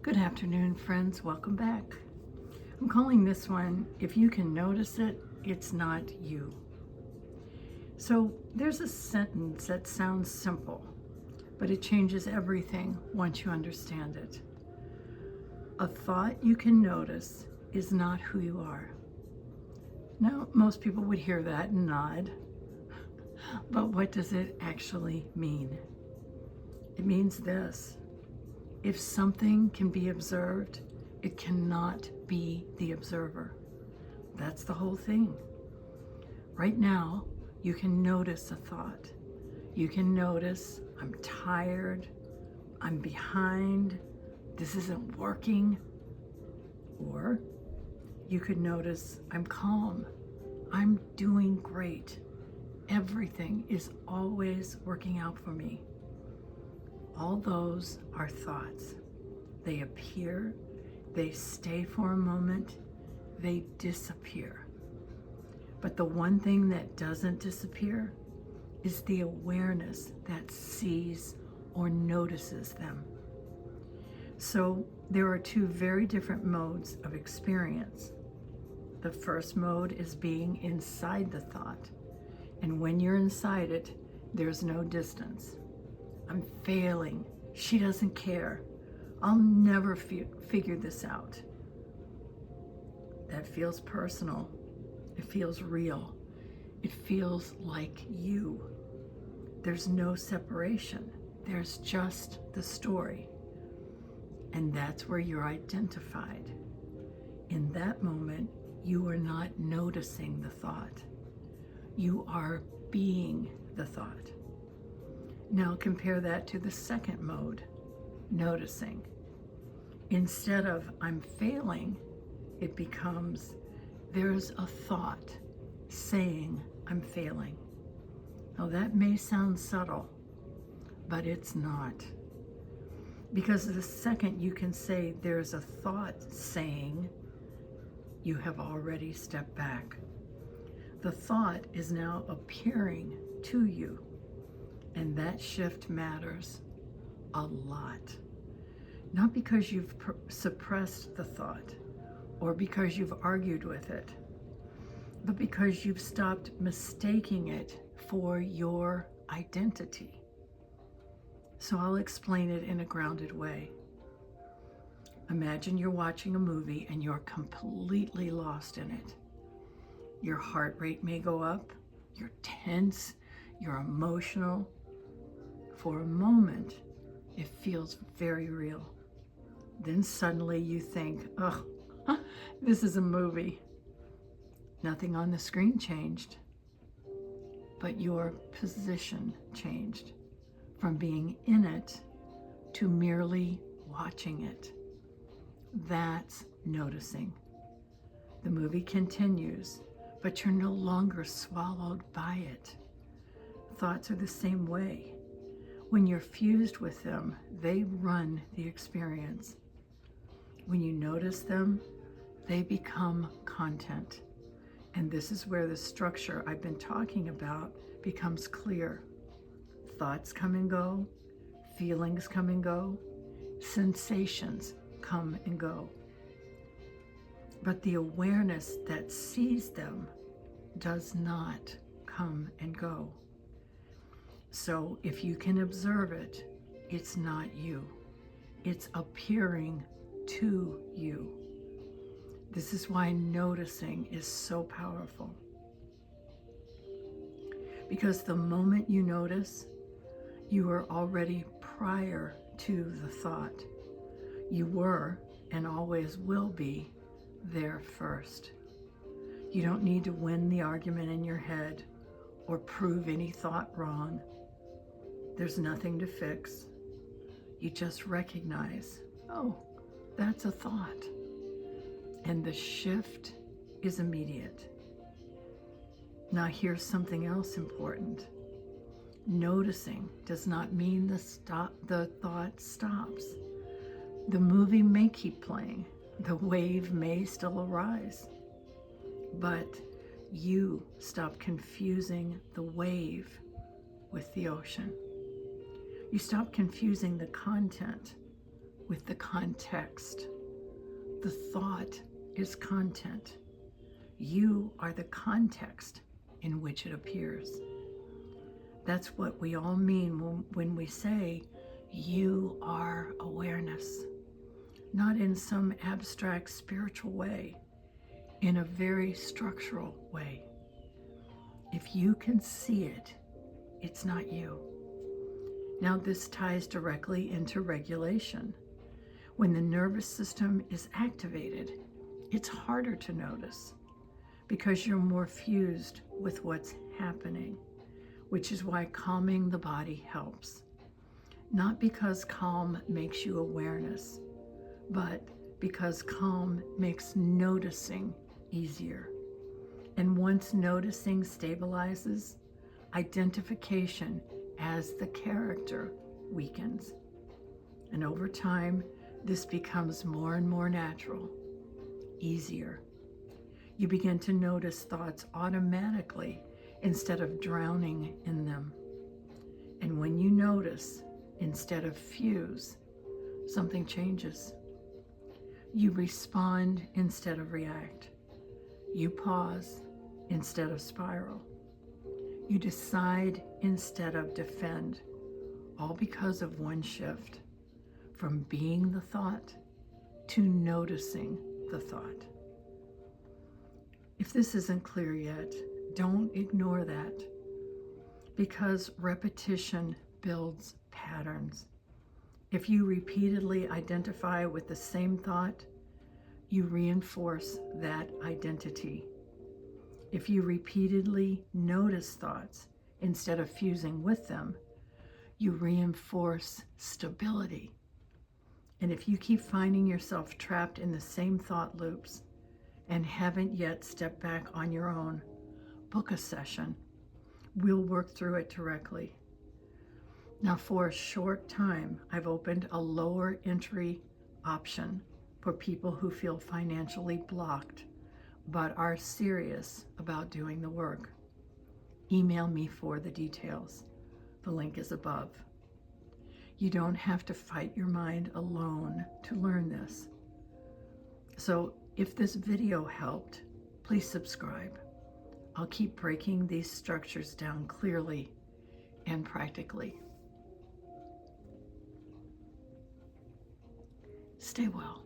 Good afternoon, friends. Welcome back. I'm calling this one, If You Can Notice It, It's Not You. So there's a sentence that sounds simple, but it changes everything once you understand it. A thought you can notice is not who you are. Now, most people would hear that and nod, but what does it actually mean? It means this. If something can be observed, it cannot be the observer. That's the whole thing. Right now, you can notice a thought. You can notice, I'm tired, I'm behind, this isn't working. Or you could notice, I'm calm, I'm doing great. Everything is always working out for me. All those are thoughts. They appear, they stay for a moment, they disappear. But the one thing that doesn't disappear is the awareness that sees or notices them. So there are two very different modes of experience. The first mode is being inside the thought. And when you're inside it, there's no distance. I'm failing. She doesn't care. I'll never figure this out. That feels personal. It feels real. It feels like you. There's no separation. There's just the story. And that's where you're identified. In that moment, you are not noticing the thought. You are being the thought. Now compare that to the second mode, noticing. Instead of I'm failing, it becomes there's a thought saying I'm failing. Now that may sound subtle, but it's not. Because the second you can say there's a thought saying, you have already stepped back. The thought is now appearing to you. And that shift matters a lot. Not because you've suppressed the thought or because you've argued with it, but because you've stopped mistaking it for your identity. So I'll explain it in a grounded way. Imagine you're watching a movie and you're completely lost in it. Your heart rate may go up, you're tense, you're emotional. For a moment, it feels very real. Then suddenly you think, oh, this is a movie. Nothing on the screen changed, but your position changed from being in it to merely watching it. That's noticing. The movie continues, but you're no longer swallowed by it. Thoughts are the same way. When you're fused with them, they run the experience. When you notice them, they become content. And this is where the structure I've been talking about becomes clear. Thoughts come and go, feelings come and go, sensations come and go. But the awareness that sees them does not come and go. So if you can observe it, it's not you. It's appearing to you. This is why noticing is so powerful. Because the moment you notice, you are already prior to the thought. You were and always will be there first. You don't need to win the argument in your head or prove any thought wrong. There's nothing to fix. You just recognize, oh, that's a thought. And the shift is immediate. Now here's something else important. Noticing does not mean the thought stops. The movie may keep playing. The wave may still arise. But you stop confusing the wave with the ocean. You stop confusing the content with the context. The thought is content. You are the context in which it appears. That's what we all mean when we say you are awareness. Not in some abstract spiritual way, in a very structural way. If you can see it, it's not you. Now this ties directly into regulation. When the nervous system is activated, it's harder to notice because you're more fused with what's happening, which is why calming the body helps. Not because calm makes you awareness, but because calm makes noticing easier. And once noticing stabilizes, identification as the character weakens. And over time, this becomes more and more natural, easier. You begin to notice thoughts automatically instead of drowning in them. And when you notice instead of fuse, something changes. You respond instead of react. You pause instead of spiral. You decide instead of defend, all because of one shift from being the thought to noticing the thought. If this isn't clear yet, don't ignore that, because repetition builds patterns. If you repeatedly identify with the same thought, you reinforce that identity. If you repeatedly notice thoughts instead of fusing with them, you reinforce stability. And if you keep finding yourself trapped in the same thought loops and haven't yet stepped back on your own, book a session. We'll work through it directly. Now, for a short time, I've opened a lower entry option for people who feel financially blocked but are serious about doing the work. Email me for the details. The link is above. You don't have to fight your mind alone to learn this. So if this video helped, please subscribe. I'll keep breaking these structures down clearly and practically. Stay well.